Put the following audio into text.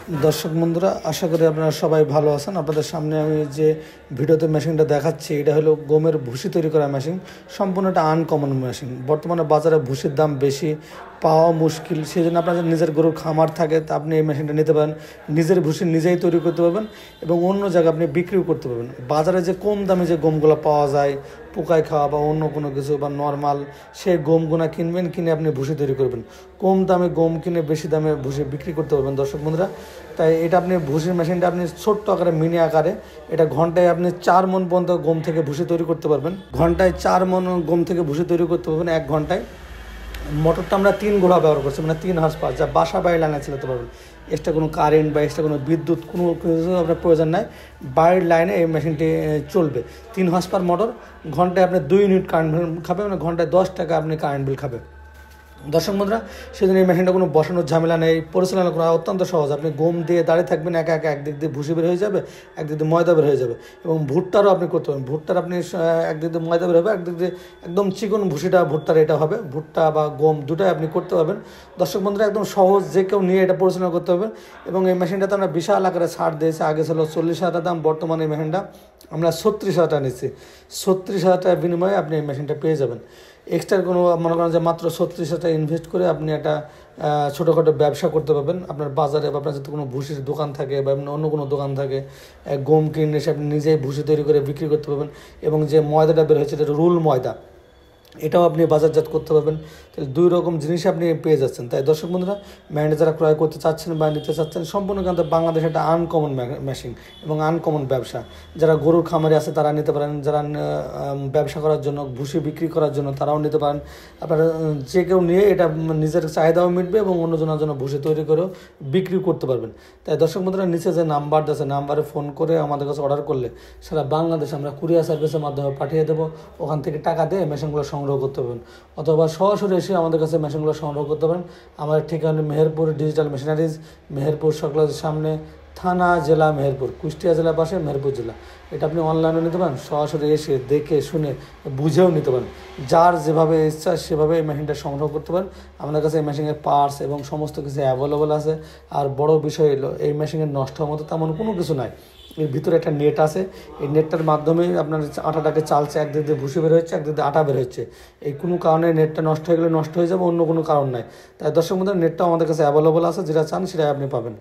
দর্শক বন্ধুরা, আশা করি আপনারা সবাই ভালো আছেন। আপনাদের সামনে আমি যে ভিডিওতে মেশিনটা দেখাচ্ছি, এটা হলো গমের ভুসি তৈরি করা মেশিন। সম্পূর্ণ একটা আনকমন মেশিন। বর্তমানে বাজারে ভুসির দাম বেশি, পাওয়া মুশকিল। সেই জন্য আপনার নিজের গরুর খামার থাকে, তা আপনি এই মেশিনটা নিতে পারেন। নিজের ভুসি নিজেই তৈরি করতে পারবেন এবং অন্য জায়গায় আপনি বিক্রিও করতে পারবেন। বাজারে যে কম দামে যে গমগুলো পাওয়া যায়, পোকায় খাওয়া বা অন্য কোনো কিছু বা নর্মাল, সেই গমগুনা কিনবেন, কিনে আপনি ভুসি তৈরি করবেন। কম দামে গম কিনে বেশি দামে ভুসি বিক্রি করতে পারবেন দর্শক বন্ধুরা। তাই এটা আপনি ভুসির মেশিনটা আপনি ছোট্ট আকারে, মিনি আকারে, এটা ঘন্টায় আপনি 4 মণ পর্যন্ত গম থেকে ভুসি তৈরি করতে পারবেন। ঘন্টায় 4 মণ গম থেকে ভুসি তৈরি করতে পারবেন 1 ঘন্টায়। মোটরটা আমরা 3 ঘোড়া ব্যবহার করছি, মানে 3 হর্স পাওয়ার, যা বাসা বাড়ি লাইনে চালাতে পারবেন। এক্সট্রা কোনো কারেন্ট বা এক্সট্রা কোনো বিদ্যুৎ কোনো কিছু আপনার প্রয়োজন নাই। বাড়ির লাইনে এই মেশিনটি চলবে। 3 হর্স পাওয়ার মোটর, ঘন্টায় আপনি 2 ইউনিট কারেন্ট বিল খাবে, মানে ঘন্টায় 10 টাকা আপনি কারেন্ট বিল খাবে দর্শক বন্ধুরা। সেজন্য এই মেশিনটা কোনো বসানোর ঝামেলা নেই, পরিচালনা করা অত্যন্ত সহজ। আপনি গম দিয়ে দাঁড়িয়ে থাকবেন, একা একা একদিক দিয়ে ভুসি বের হয়ে যাবে, একদিক দিয়ে ময়দা বের হয়ে যাবে। এবং ভুট্টারও আপনি করতে পারেন। ভুট্টার আপনি একদিক দিয়ে ময়দা বের হবে, একদিক দিয়ে একদম চিকন ভুসিটা ভুট্টার এটা হবে। ভুট্টা বা গম দুটাই আপনি করতে পারবেন দর্শক বন্ধুরা। একদম সহজ, যে কেউ নিয়ে এটা পরিচালনা করতে পারবেন। এবং এই মেশিনটাতে আমরা বিশাল আকারে ছাড় দিয়েছি। আগে ছিল 40,000 টাকা দাম, বর্তমানে এই মেশিনটা আমরা 36,000 টাকা নিচ্ছি। 36,000 টাকার বিনিময়ে আপনি এই মেশিনটা পেয়ে যাবেন। এক্সট্রা কোনো মনে করেন যে মাত্র 36,000 টাকা ইনভেস্ট করে আপনি একটা ছোটোখাটো ব্যবসা করতে পারবেন। আপনার বাজারে বা আপনার যদি কোনো ভুসির দোকান থাকে বা অন্য কোনো দোকান থাকে, গম কিনে এসে আপনি নিজেই ভুসি তৈরি করে বিক্রি করতে পারবেন। এবং যে ময়দাটা বের হয়েছে, এটা রুল ময়দা, এটাও আপনি বাজারজাত করতে পারবেন। তাহলে 2 রকম জিনিস আপনি পেয়ে যাচ্ছেন। তাই দর্শক বন্ধুরা, মেশিনটা যারা ক্রয় করতে চাচ্ছেন বা নিতে চাচ্ছেন, সম্পূর্ণ কিন্তু বাংলাদেশে একটা আনকমন মেশিন এবং আনকমন ব্যবসা। যারা গরুর খামারে আছে তারা নিতে পারেন, যারা ব্যবসা করার জন্য, ভুসি বিক্রি করার জন্য তারাও নিতে পারেন। আপনারা যে কেউ নিয়ে এটা নিজের চাহিদাও মিটবে এবং অন্যজনের জন্য ভুসি তৈরি করেও বিক্রি করতে পারবেন। তাই দর্শক বন্ধুরা, নিচে যে নাম্বার আছে, নাম্বারে ফোন করে আমাদের কাছে অর্ডার করলে সারা বাংলাদেশে আমরা কুরিয়ার সার্ভিসের মাধ্যমে পাঠিয়ে দেবো। ওখান থেকে টাকা দিয়ে মেশিনগুলো সংগ্রহ করতে পারবেন, অথবা সরাসরি এসে আমাদের কাছে মেশিনগুলো সংগ্রহ করতে পারেন। আমাদের ঠিকানা মেহেরপুর ডিজিটাল মেশিনারিজ, মেহেরপুর সকলের সামনে, থানা জেলা মেহেরপুর, কুষ্টিয়া জেলার পাশে মেহেরপুর জেলা। এটা আপনি অনলাইনে নিতে পারেন, সরাসরি এসে দেখে শুনে বুঝেও নিতে পারেন। যার যেভাবে ইচ্ছা সেভাবে এই মেশিনটা সংগ্রহ করতে পারেন। আমাদের কাছে এই মেশিনের পার্টস এবং সমস্ত কিছু অ্যাভেলেবল আছে। আর বড় বিষয় হলো, এই মেশিনের নষ্ট হওয়ার মতো তেমন কোনো কিছু নাই। এর ভিতরে একটা নেট আছে, এই নেটটার মাধ্যমে আপনার আটাটাকে চালছে, একদিক দিয়ে ভুসি বের হচ্ছে, একদিক দিয়ে আটা বের হচ্ছে। এই কোনো কারণে নেটটা নষ্ট হয়ে গেলে নষ্ট হয়ে যাবে, অন্য কোনো কারণ নাই। তাই দর্শক বন্ধুরা, নেটটাও আমাদের কাছে অ্যাভেলেবল আছে, যেটা চান সেটাই আপনি পাবেন।